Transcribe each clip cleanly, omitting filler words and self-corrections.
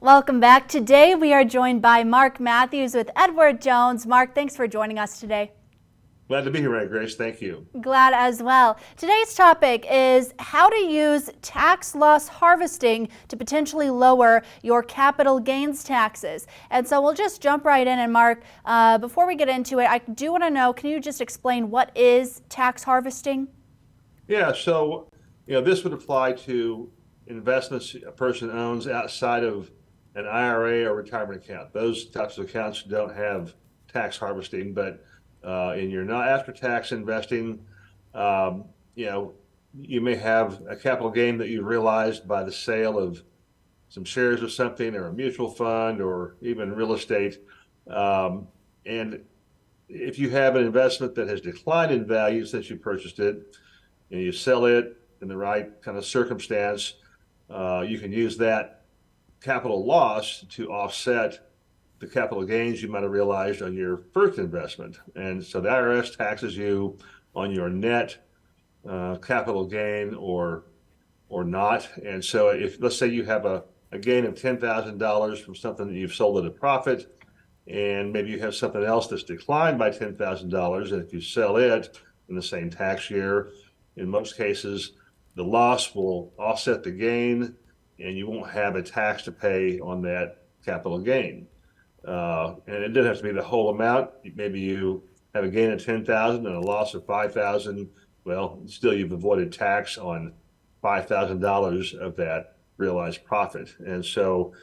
Welcome back. Today we are joined by Mark Matthews with Edward Jones. Mark, thanks for joining us today. Glad to be here, Mary Grace. Thank you. Glad as well. Today's topic is how to use tax loss harvesting to potentially lower your capital gains taxes. And so we'll just jump right in. And Mark, before we get into it, I do want to know, can you just explain what is tax harvesting? Yeah, so this would apply to investments a person owns outside of an IRA or retirement account. Those types of accounts don't have tax harvesting, but in your not after-tax investing, you may have a capital gain that you realized by the sale of some shares of something or a mutual fund or even real estate. And if you have an investment that has declined in value since you purchased it and you sell it in the right kind of circumstance, you can use that capital loss to offset the capital gains you might have realized on your first investment. And so the IRS taxes you on your net capital gain or not. And so if, let's say you have a gain of $10,000 from something that you've sold at a profit, and maybe you have something else that's declined by $10,000, and if you sell it in the same tax year, in most cases, the loss will offset the gain, and you won't have a tax to pay on that capital gain. And it doesn't have to be the whole amount. Maybe you have a gain of $10,000 and a loss of $5,000. Well, still you've avoided tax on $5,000 of that realized profit. And so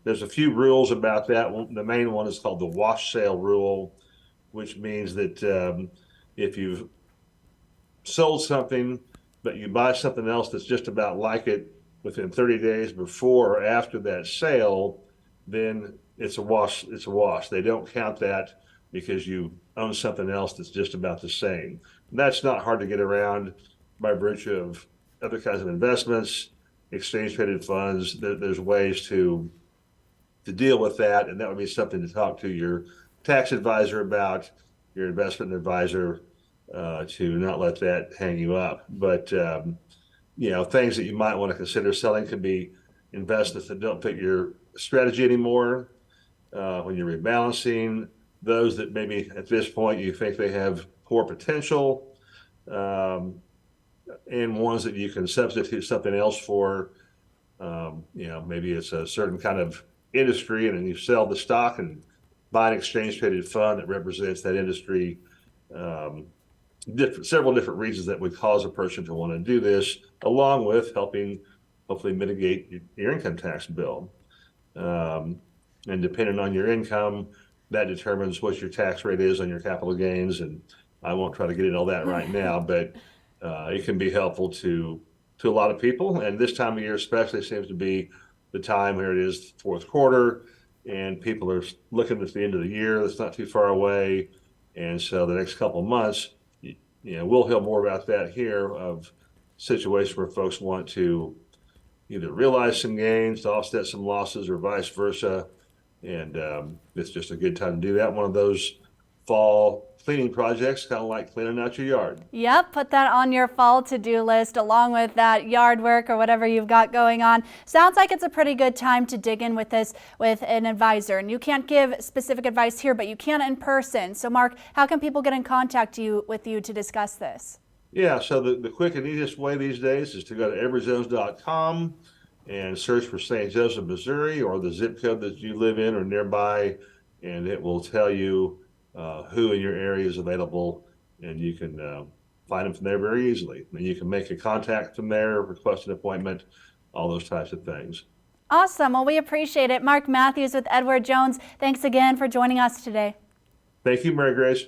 there's a few rules about that. The main one is called the wash sale rule, which means that if you've sold something, but you buy something else that's just about like it within 30 days before or after that sale, then it's a wash. It's a wash. They don't count that because you own something else that's just about the same. And that's not hard to get around by virtue of other kinds of investments, exchange traded funds. There's ways to deal with that, and that would be something to talk to your tax advisor about, your investment advisor, to not let that hang you up. But things that you might want to consider selling could be investments that don't fit your strategy anymore. When you're rebalancing, those that maybe at this point you think they have poor potential, and ones that you can substitute something else for. Maybe it's a certain kind of industry, and then you sell the stock and buy an exchange traded fund that represents that industry. Several different reasons that would cause a person to want to do this, along with helping hopefully mitigate your income tax bill. And depending on your income, that determines what your tax rate is on your capital gains. And I won't try to get into all that right now, but it can be helpful to a lot of people. And this time of year especially seems to be the time where it is fourth quarter, and people are looking at the end of the year. That's not too far away. And so the next couple of months, we'll hear more about that here, of situations where folks want to either realize some gains to offset some losses or vice versa. And it's just a good time to do that. One of those fall cleaning projects, kind of like cleaning out your yard. Yep, put that on your fall to-do list along with that yard work or whatever you've got going on. Sounds like it's a pretty good time to dig in with this with an advisor. And you can't give specific advice here, but you can in person. So Mark, how can people get in contact with you to discuss this? Yeah, so the quick and easiest way these days is to go to edwardjones.com and search for St. Joseph, Missouri, or the zip code that you live in or nearby, and it will tell you who in your area is available, and you can find them from there very easily. And you can make a contact from there, request an appointment, all those types of things. Awesome. Well, we appreciate it. Mark Matthews with Edward Jones, thanks again for joining us today. Thank you, Mary Grace.